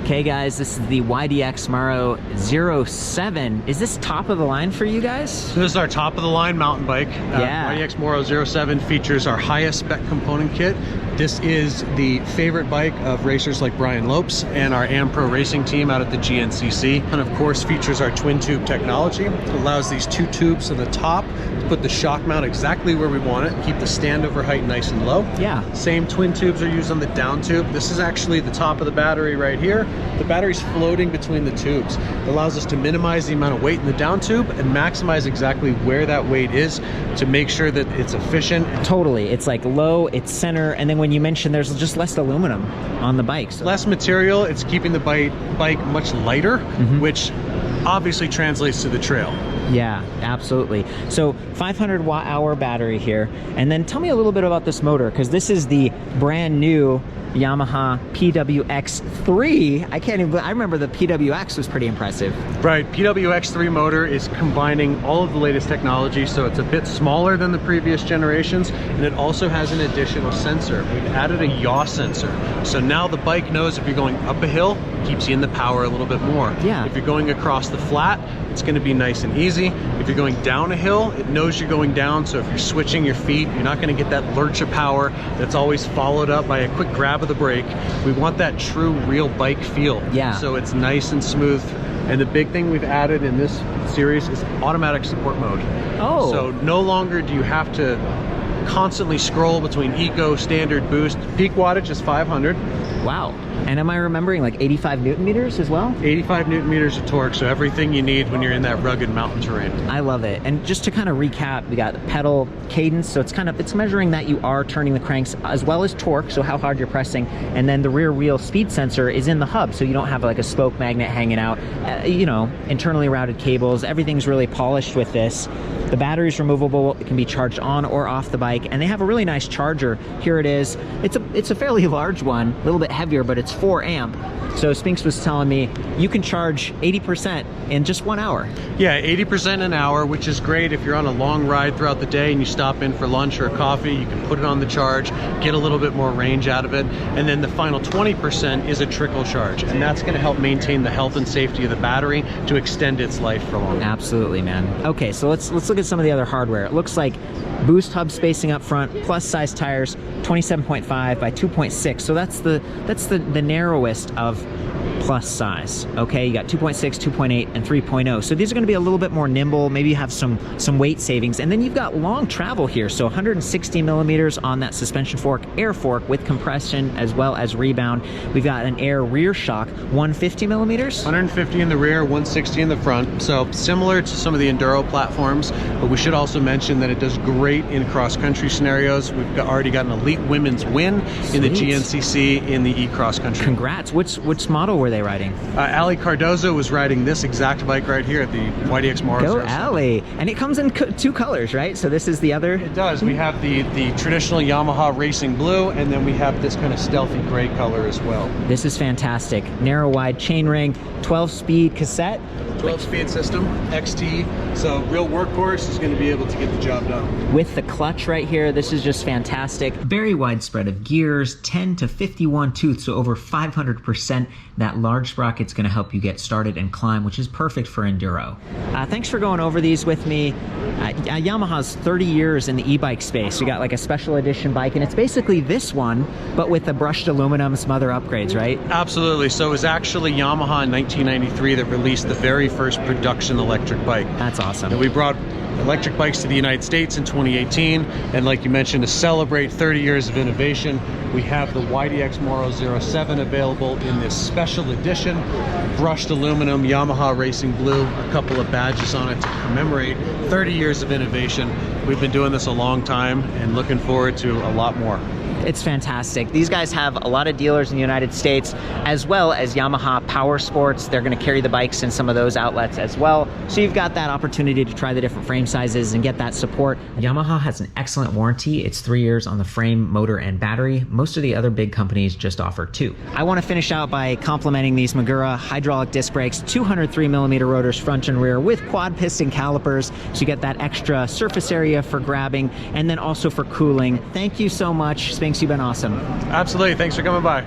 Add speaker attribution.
Speaker 1: Okay guys, this is the YDX Moro 07. Is this top of the line for you guys?
Speaker 2: So this is our top of the line mountain bike.
Speaker 1: Yeah.
Speaker 2: YDX Moro 07 features our highest spec component kit. This is the favorite bike of racers like Brian Lopes and our AM Pro racing team out at the GNCC. And of course features our twin tube technology. It allows these two tubes at the top to put the shock mount exactly where we want it, keep the standover height nice and low.
Speaker 1: Yeah.
Speaker 2: Same twin tubes are used on the down tube. This is actually the top of the battery right here. The battery's floating between the tubes. It allows us to minimize the amount of weight in the down tube and maximize exactly where that weight is to make sure that it's efficient.
Speaker 1: Totally. It's like low, it's center, and then when you mentioned there's just less aluminum on the bike. So.
Speaker 2: Less material, it's keeping the bike much lighter, which obviously translates to the trail.
Speaker 1: Yeah, absolutely. So 500 watt hour battery here. And then tell me a little bit about this motor, because this is the brand new Yamaha PW-X3. I remember the PW-X was pretty impressive.
Speaker 2: Right, PW-X3 motor is combining all of the latest technology, so it's a bit smaller than the previous generations, and it also has an additional sensor. We've added a yaw sensor. So now the bike knows if you're going up a hill, it keeps you in the power a little bit more.
Speaker 1: Yeah.
Speaker 2: If you're going across the flat, it's going to be nice and easy. If you're going down a hill, it knows you're going down, so if you're switching your feet, you're not going to get that lurch of power that's always followed up by a quick grab of the brake. We want that true real bike feel.
Speaker 1: Yeah.
Speaker 2: So it's nice and smooth. And the big thing we've added in this series is automatic support mode.
Speaker 1: Oh.
Speaker 2: So no longer do you have to constantly scroll between eco, standard, boost. Peak wattage is 500.
Speaker 1: Wow. And am I remembering like 85 Newton meters as well?
Speaker 2: 85 Newton meters of torque, so everything you need when you're in that rugged mountain terrain.
Speaker 1: I love it. And just to kind of recap, we got pedal cadence, so it's measuring that you are turning the cranks, as well as torque, so how hard you're pressing. And then the rear wheel speed sensor is in the hub, so you don't have like a spoke magnet hanging out. You know, internally routed cables, everything's really polished with this. The battery's removable, it can be charged on or off the bike, and they have a really nice charger. Here it is. It's a fairly large one, a little bit heavier, but it's 4 amp. So Spinks was telling me you can charge 80% in just 1 hour.
Speaker 2: Yeah, 80% an hour, which is great if you're on a long ride throughout the day and you stop in for lunch or coffee. You can put it on the charge, get a little bit more range out of it, and then the final 20% is a trickle charge, and that's going to help maintain the health and safety of the battery to extend its life for longer.
Speaker 1: Absolutely, man. Okay, so let's look at some of the other hardware. It looks like boost hub spacing up front, plus size tires, 27.5 by 2.6. So that's the narrowest of plus size. Okay, you got 2.6, 2.8, and 3.0. So these are going to be a little bit more nimble. Maybe you have some weight savings, and then you've got long travel here. So 160 millimeters on that suspension fork, air fork with compression as well as rebound. We've got an air rear shock, 150 millimeters.
Speaker 2: 150 in the rear, 160 in the front. So similar to some of the enduro platforms, but we should also mention that it does great in cross-country scenarios. We've already got an elite women's win in the GNCC in the e-cross country.
Speaker 1: Congrats. Which model were they riding?
Speaker 2: Ali Cardoza was riding this exact bike right here at the YDX Moro.
Speaker 1: Go Ali! And it comes in two colors, right? So this is the other?
Speaker 2: It does. We have the traditional Yamaha racing blue, and then we have this kind of stealthy gray color as well.
Speaker 1: This is fantastic. Narrow wide chainring, 12-speed cassette.
Speaker 2: 12-speed system, XT, so real workhorse is going to be able to get the job done.
Speaker 1: With the clutch right here, this is just fantastic. Very wide spread of gears, 10 to 51 tooth, so over 500%. That large sprocket's going to help you get started and climb, which is perfect for enduro. Thanks for going over these with me. Yamaha's 30 years in the e-bike space. You got like a special edition bike, and it's basically this one, but with the brushed aluminum, some other upgrades, right?
Speaker 2: Absolutely. So it was actually Yamaha in 1993 that released the very first production electric bike.
Speaker 1: That's awesome.
Speaker 2: And we brought electric bikes to the United States in 2018, and like you mentioned, to celebrate 30 years of innovation, we have the YDX Moro 07 available in this special edition, brushed aluminum, Yamaha racing blue, a couple of badges on it to commemorate 30 years of innovation. We've been doing this a long time and looking forward to a lot more.
Speaker 1: It's fantastic. These guys have a lot of dealers in the United States, as well as Yamaha Power Sports. They're going to carry the bikes in some of those outlets as well. So you've got that opportunity to try the different frame sizes and get that support. Yamaha has an excellent warranty. It's 3 years on the frame, motor, and battery. Most of the other big companies just offer 2. I want to finish out by complimenting these Magura hydraulic disc brakes, 203mm rotors front and rear with quad piston calipers. So you get that extra surface area for grabbing and then also for cooling. Thank you so much, Spinks. You've been awesome.
Speaker 2: Absolutely. Thanks for coming by.